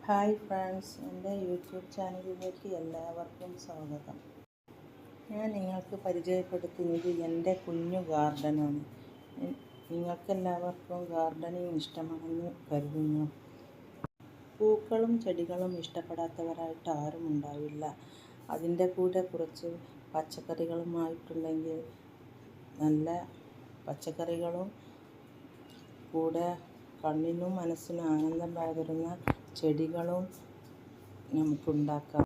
Hi friends, എൻ്റെ YouTube ചാനലിലേക്ക് എല്ലാവർക്കും സ്വാഗതം. ഞാൻ നിങ്ങൾക്ക് പരിചയപ്പെടുത്തുന്നത് എൻ്റെ കുഞ്ഞു ഗാർഡനാണ്. നിങ്ങൾക്കെല്ലാവർക്കും ഗാർഡനിങ് ഇഷ്ടമാണെന്ന് കരുതുന്നു. പൂക്കളും ചെടികളും ഇഷ്ടപ്പെടാത്തവരായിട്ട് ആരും ഉണ്ടാവില്ല. അതിൻ്റെ കൂടെ കുറച്ച് പച്ചക്കറികളുമായിട്ടുണ്ടെങ്കിൽ നല്ല പച്ചക്കറികളും കൂടെ കണ്ണിനും മനസ്സിനും ആനന്ദം പകരുന്ന ചെടികളും നമുക്കുണ്ടാക്കാം.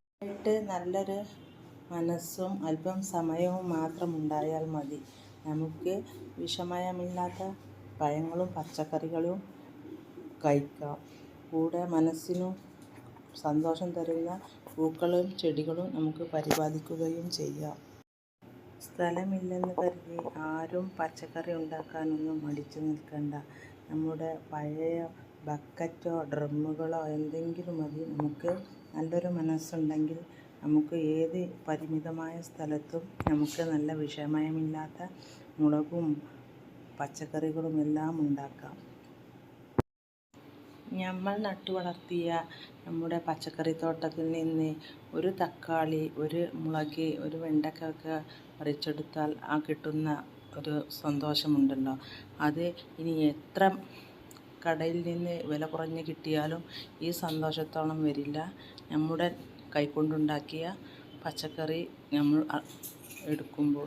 നല്ലൊരു മനസ്സും അല്പം സമയവും മാത്രം ഉണ്ടായാൽ മതി. നമുക്ക് വിഷമയമില്ലാത്ത പഴങ്ങളും പച്ചക്കറികളും കഴിക്കാം. കൂടെ മനസ്സിനും സന്തോഷം തരുന്ന പൂക്കളും ചെടികളും നമുക്ക് പരിപാലിക്കുകയും ചെയ്യാം. സ്ഥലമില്ലെന്ന് കരുതി ആരും പച്ചക്കറി ഉണ്ടാക്കാനൊന്നും മടിച്ചു നിൽക്കണ്ട. നമ്മുടെ പഴയ ബക്കറ്റോ ഡ്രമ്മുകളോ എന്തെങ്കിലും മതി. നമുക്ക് നല്ലൊരു മനസ്സുണ്ടെങ്കിൽ നമുക്ക് ഏത് പരിമിതമായ സ്ഥലത്തും നമുക്ക് നല്ല വിഷമയമില്ലാത്ത മുളകും പച്ചക്കറികളും എല്ലാം ഉണ്ടാക്കാം. നമ്മൾ നട്ടു വളർത്തിയ നമ്മുടെ പച്ചക്കറി തോട്ടത്തിൽ നിന്ന് ഒരു തക്കാളി, ഒരു മുളക്, ഒരു വെണ്ടയ്ക്കൊക്കെ പറിച്ചെടുത്താൽ ആ കിട്ടുന്ന ഒരു സന്തോഷമുണ്ടല്ലോ, അത് ഇനി എത്ര കടയിൽ നിന്ന് വില കുറഞ്ഞ് കിട്ടിയാലും ഈ സന്തോഷത്തോളം വരില്ല. നമ്മുടെ കൈകൊണ്ടുണ്ടാക്കിയ പച്ചക്കറി നമ്മൾ എടുക്കുമ്പോൾ.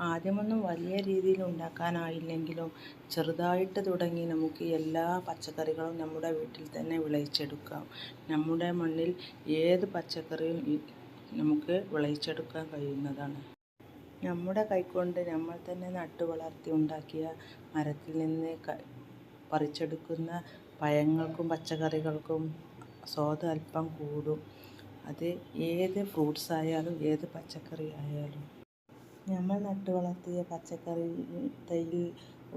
ആദ്യമൊന്നും വലിയ രീതിയിൽ ഉണ്ടാക്കാനായില്ലെങ്കിലും ചെറുതായിട്ട് തുടങ്ങി നമുക്ക് എല്ലാ പച്ചക്കറികളും നമ്മുടെ വീട്ടിൽ തന്നെ വിളയിച്ചെടുക്കാം. നമ്മുടെ മണ്ണിൽ ഏത് പച്ചക്കറിയും നമുക്ക് വിളയിച്ചെടുക്കാൻ കഴിയുന്നതാണ്. നമ്മുടെ കൈകൊണ്ട് നമ്മൾ തന്നെ നട്ടു വളർത്തി ഉണ്ടാക്കിയ മരത്തിൽ നിന്ന് പറിച്ചെടുക്കുന്ന പഴങ്ങൾക്കും പച്ചക്കറികൾക്കും സ്വാദ് അല്പം കൂടും. അത് ഏത് ഫ്രൂട്ട്സ് ആയാലും ഏത് പച്ചക്കറി ആയാലും. നമ്മൾ നട്ടു വളർത്തിയ പച്ചക്കറി തൈയിൽ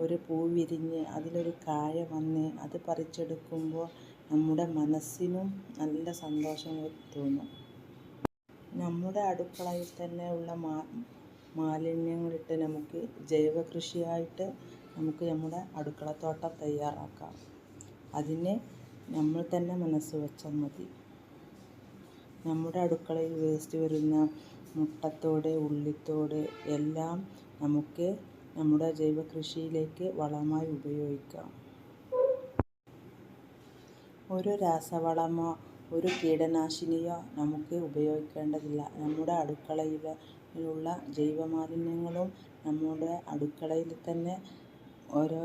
ഒരു പൂ വിരിഞ്ഞ് അതിലൊരു കായ വന്ന് അത് പറിച്ചെടുക്കുമ്പോൾ നമ്മുടെ മനസ്സിനും നല്ല സന്തോഷം തോന്നും. നമ്മുടെ അടുക്കളയിൽ തന്നെ ഉള്ള മാലിന്യങ്ങളിട്ട് നമുക്ക് ജൈവ കൃഷിയായിട്ട് നമുക്ക് നമ്മുടെ അടുക്കളത്തോട്ടം തയ്യാറാക്കാം. അതിന് നമ്മൾ തന്നെ മനസ്സ് വെച്ചാൽ മതി. നമ്മുടെ അടുക്കളയിൽ വേസ്റ്റ് വരുന്ന മുട്ടത്തോട്, ഉള്ളിത്തോട് എല്ലാം നമുക്ക് നമ്മുടെ ജൈവ കൃഷിയിലേക്ക് വളമായി ഉപയോഗിക്കാം. ഒരു രാസവളമോ ഒരു കീടനാശിനിയോ നമുക്ക് ഉപയോഗിക്കേണ്ടതില്ല. നമ്മുടെ അടുക്കളയിലുള്ള ജൈവമാലിന്യങ്ങളും നമ്മുടെ അടുക്കളയിൽ തന്നെ ഓരോ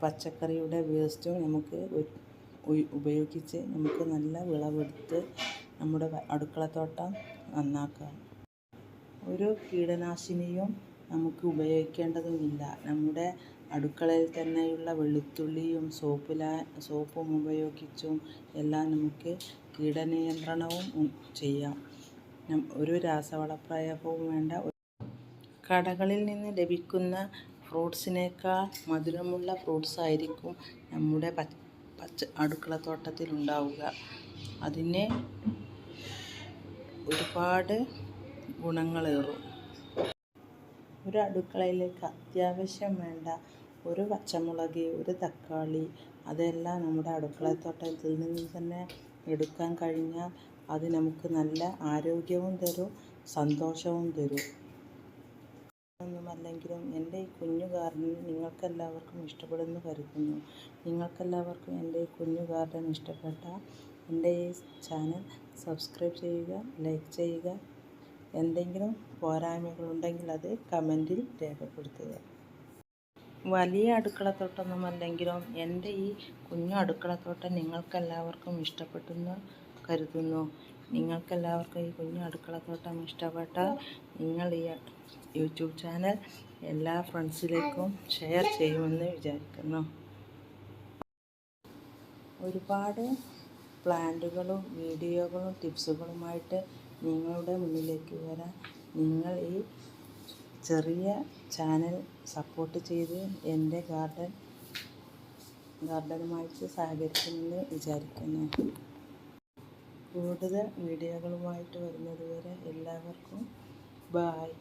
പച്ചക്കറിയുടെ വേസ്റ്റും നമുക്ക് ഉപയോഗിച്ച് നമുക്ക് നല്ല വിളവെടുത്ത് നമ്മുടെ അടുക്കളത്തോട്ടം നന്നാക്കാം. ഒരു കീടനാശിനിയും നമുക്ക് ഉപയോഗിക്കേണ്ടതുമില്ല. നമ്മുടെ അടുക്കളയിൽ തന്നെയുള്ള വെളുത്തുള്ളിയും സോപ്പും ഉപയോഗിച്ചും എല്ലാം നമുക്ക് കീടനിയന്ത്രണവും ചെയ്യാം. ഒരു രാസവളപ്രയോഗവും വേണ്ട. കടകളിൽ നിന്ന് ലഭിക്കുന്ന ഫ്രൂട്ട്സിനേക്കാൾ മധുരമുള്ള ഫ്രൂട്ട്സ് ആയിരിക്കും നമ്മുടെ അടുക്കളത്തോട്ടത്തിൽ ഉണ്ടാവുക. അതിന് ഒരുപാട് ഗുണങ്ങളേറും. ഒരു അടുക്കളയിലേക്ക് അത്യാവശ്യം വേണ്ട ഒരു പച്ചമുളക്, ഒരു തക്കാളി, അതെല്ലാം നമ്മുടെ അടുക്കളത്തോട്ടത്തിൽ നിന്ന് തന്നെ എടുക്കാൻ കഴിഞ്ഞാൽ അത് നമുക്ക് നല്ല ആരോഗ്യവും തരും, സന്തോഷവും തരും. ഒന്നുമല്ലെങ്കിലും എൻ്റെ ഈ കുഞ്ഞു ഗാർഡൻ നിങ്ങൾക്കെല്ലാവർക്കും ഇഷ്ടപ്പെടുമെന്ന് കരുതുന്നു. നിങ്ങൾക്കെല്ലാവർക്കും എൻ്റെ ഈ കുഞ്ഞു ഗാർഡൻ ഇഷ്ടപ്പെട്ടാൽ എൻ്റെ ഈ ചാനൽ സബ്സ്ക്രൈബ് ചെയ്യുക, ലൈക്ക് ചെയ്യുക. എന്തെങ്കിലും പോരായ്മകളുണ്ടെങ്കിൽ അത് കമൻറ്റിൽ രേഖപ്പെടുത്തുക. വലിയ അടുക്കളത്തോട്ടമൊന്നുമല്ലെങ്കിലും എൻ്റെ ഈ കുഞ്ഞു അടുക്കളത്തോട്ടം നിങ്ങൾക്കെല്ലാവർക്കും ഇഷ്ടപ്പെട്ടെന്ന് കരുതുന്നു. നിങ്ങൾക്കെല്ലാവർക്കും ഈ കുഞ്ഞു അടുക്കളത്തോട്ടം ഇഷ്ടപ്പെട്ടാൽ നിങ്ങൾ ഈ യൂട്യൂബ് ചാനൽ എല്ലാ ഫ്രണ്ട്സിലേക്കും ഷെയർ ചെയ്യുമെന്ന് വിചാരിക്കുന്നു. ഒരുപാട് പ്ലാന്റുകളും വീഡിയോകളും ടിപ്സുകളുമായിട്ട് നിങ്ങളുടെ മുന്നിലേക്ക് വരാൻ നിങ്ങൾ ഈ ചെറിയ ചാനൽ സപ്പോർട്ട് ചെയ്ത് എൻ്റെ ഗാർഡനുമായിട്ട് സഹകരിക്കുമെന്ന് വിചാരിക്കുന്നു. കൂടുതൽ വീഡിയോകളുമായിട്ട് വരുന്നത് വരെ എല്ലാവർക്കും ബായ്.